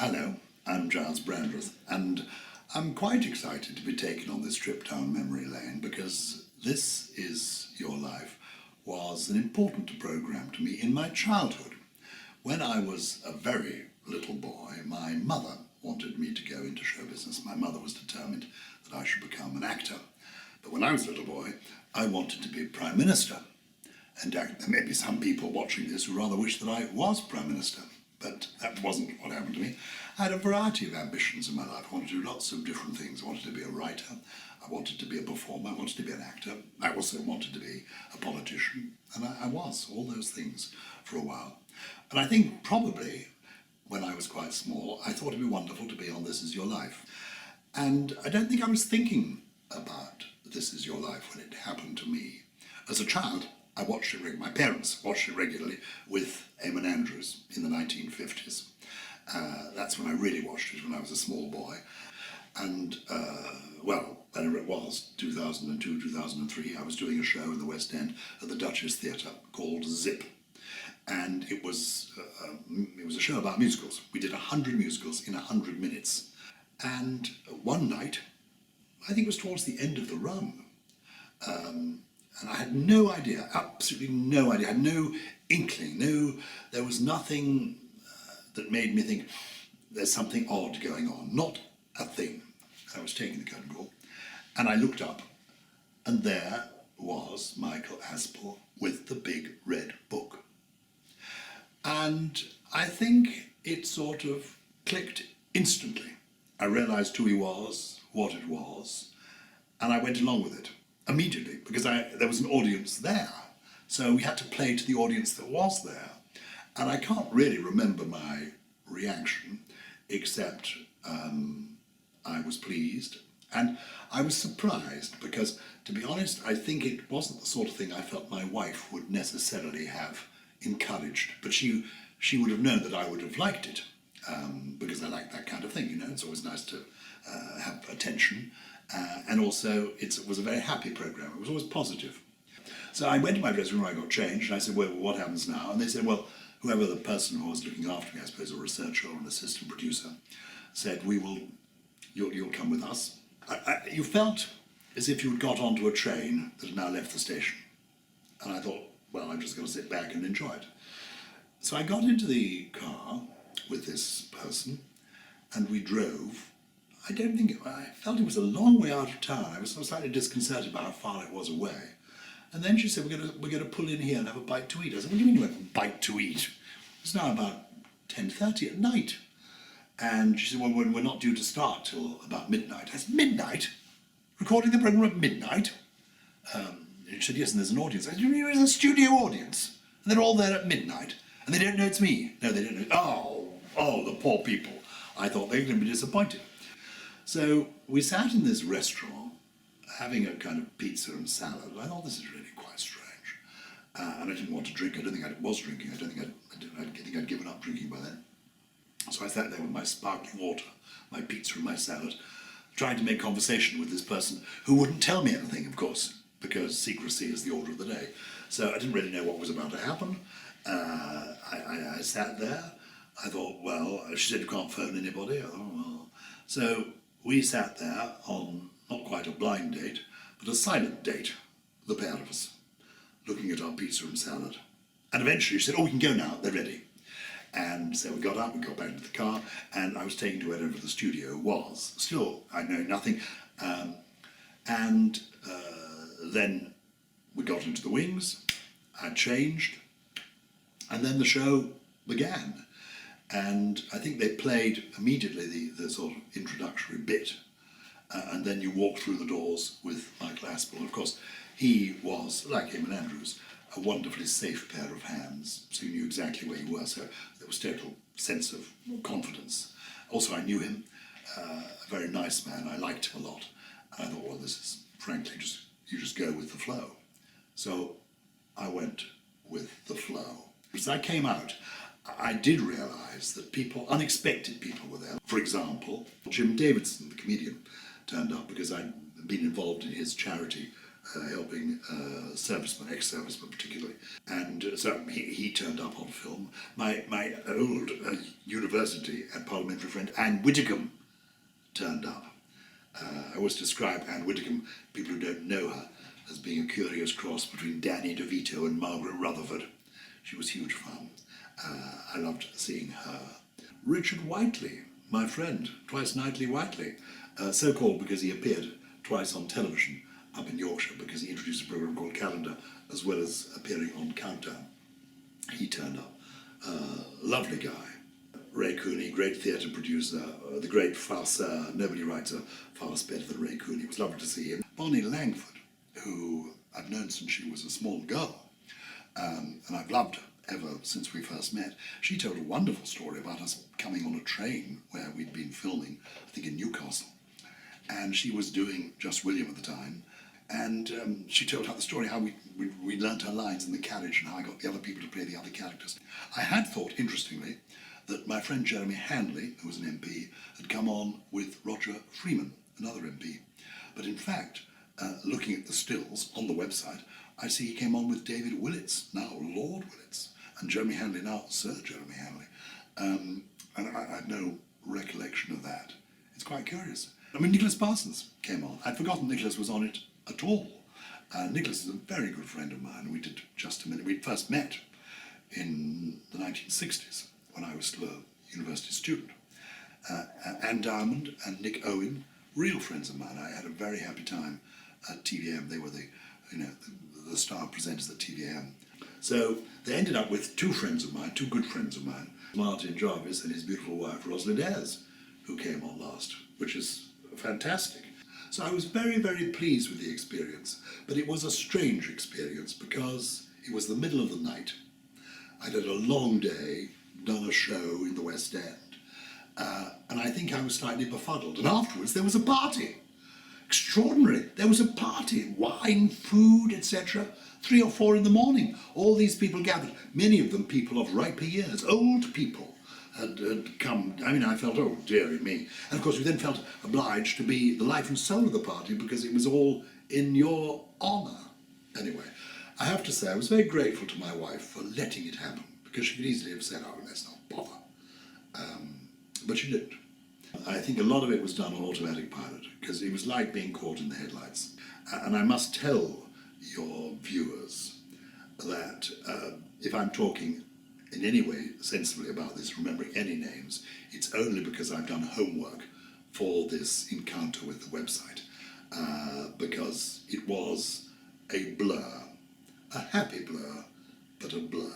Hello, I'm Gyles Brandreth, and I'm quite excited to be taken on this trip down memory lane because This Is Your Life was an important programme to me in my childhood. When I was a very little boy, my mother wanted me to go into show business. My mother was determined that I should become an actor. But when I was a little boy, I wanted to be Prime Minister. And there may be some people watching this who rather wish that I was Prime Minister. But that wasn't what happened to me. I had a variety of ambitions in my life. I wanted to do lots of different things. I wanted to be a writer. I wanted to be a performer. I wanted to be an actor. I also wanted to be a politician. And I was all those things for a while. And I think probably when I was quite small, I thought it'd be wonderful to be on This Is Your Life. And I don't think I was thinking about This Is Your Life when it happened to me. As a child, I watched it, my parents watched it regularly with Eamon Andrews in the 1950s. That's when I really watched it, when I was a small boy. And, whenever it was, 2002, 2003, I was doing a show in the West End at the Duchess Theatre called Zip. And it was a show about musicals. We did 100 musicals in 100 minutes. And one night, I think it was towards the end of the run, and I had no idea, absolutely no idea, I had no inkling, there was nothing that made me think there's something odd going on, not a thing. I was taking the curtain call, and I looked up, and there was Michael Aspel with the big red book. And I think it sort of clicked instantly. I realised who he was, what it was, and I went along with it immediately because there was an audience there. So we had to play to the audience that was there. And I can't really remember my reaction, except I was pleased. And I was surprised because, to be honest, I think it wasn't the sort of thing I felt my wife would necessarily have encouraged. But she would have known that I would have liked it. Because I like that kind of thing, you know. It's always nice to have attention, and also it was a very happy programme. It was always positive. So I went to my dressing room, I got changed, and I said, well, what happens now? And they said, well, whoever the person who was looking after me, I suppose a researcher or an assistant producer, said, you'll come with us. You felt as if you had got onto a train that had now left the station. And I thought, well, I'm just going to sit back and enjoy it. So I got into the car with this person, and we drove. I felt it was a long way out of town. I was slightly disconcerted by how far it was away. And then she said, we're going to pull in here and have a bite to eat. I said, what do you mean you have a bite to eat? It's now about 10:30 at night. And she said, well, we're not due to start till about midnight. I said, midnight? Recording the programme at midnight? And she said, yes, and there's an audience. I said, you mean there's a studio audience? And they're all there at midnight? And they don't know it's me? No, they don't know. Oh, the poor people. I thought they were going to be disappointed. So we sat in this restaurant having a kind of pizza and salad. I thought, this is really quite strange. And I didn't want to drink. I don't think I was drinking. I think I'd given up drinking by then. So I sat there with my sparkling water, my pizza and my salad, trying to make conversation with this person who wouldn't tell me anything, of course, because secrecy is the order of the day. So I didn't really know what was about to happen. I sat there. I thought, well, she said you can't phone anybody. I thought, well. So we sat there on not quite a blind date, but a silent date, the pair of us, looking at our pizza and salad. And eventually she said, oh, we can go now, they're ready. And so we got up, we got back into the car, and I was taken to wherever the studio was. Still, I know nothing. Then we got into the wings, I changed, and then the show began. And I think they played immediately the sort of introductory bit, and then you walk through the doors with Michael Aspel. Of course, he was, like Eamon Andrews, a wonderfully safe pair of hands, so you knew exactly where you were, so there was total sense of confidence. Also, I knew him, a very nice man. I liked him a lot. And I thought, well, this is, frankly, you just go with the flow. So I went with the flow. As I came out, I did realise that unexpected people were there. For example, Jim Davidson, the comedian, turned up because I'd been involved in his charity helping servicemen, ex-servicemen particularly. And so he turned up on film. My old university and parliamentary friend Anne Widdecombe turned up. I always describe Anne Widdecombe, people who don't know her, as being a curious cross between Danny DeVito and Margaret Rutherford. She was huge fun. I loved seeing her. Richard Whiteley, my friend, twice nightly Whiteley, so called because he appeared twice on television up in Yorkshire because he introduced a programme called Calendar as well as appearing on Countdown. He turned up. Lovely guy. Ray Cooney, great theatre producer, the great farceur. Nobody writes a farce better than Ray Cooney. It was lovely to see him. Bonnie Langford, who I've known since she was a small girl, and I've loved her ever since we first met. She told a wonderful story about us coming on a train where we'd been filming, I think in Newcastle, and she was doing Just William at the time, and she told her the story how we learnt her lines in the carriage and how I got the other people to play the other characters. I had thought, interestingly, that my friend Jeremy Hanley, who was an MP, had come on with Roger Freeman, another MP. But in fact, looking at the stills on the website, I see he came on with David Willits, now Lord Willits, and Jeremy Hanley, now Sir Jeremy Hanley. And I had no recollection of that. It's quite curious. I mean, Nicholas Parsons came on. I'd forgotten Nicholas was on it at all. Nicholas is a very good friend of mine. We did Just a Minute. We'd first met in the 1960s when I was still a university student. Anne Diamond and Nick Owen, real friends of mine. I had a very happy time at TVM. They were the star presenters at TVM. So they ended up with two friends of mine, two good friends of mine, Martin Jarvis and his beautiful wife Rosalind Ayres, who came on last, which is fantastic. So I was very, very pleased with the experience, but it was a strange experience because it was the middle of the night. I'd had a long day, done a show in the West End, and I think I was slightly befuddled. And afterwards there was a party. Extraordinary. There was a party, wine, food, etc. 3 or 4 in the morning. All these people gathered, many of them people of riper years, old people had come. I mean, I felt, oh dearie me. And of course we then felt obliged to be the life and soul of the party because it was all in your honour. Anyway, I have to say I was very grateful to my wife for letting it happen because she could easily have said, oh, let's not bother. But she didn't. I think a lot of it was done on automatic pilot because it was like being caught in the headlights. And I must tell your viewers that if I'm talking in any way sensibly about this, remembering any names, it's only because I've done homework for this encounter with the website, because it was a blur, a happy blur, but a blur.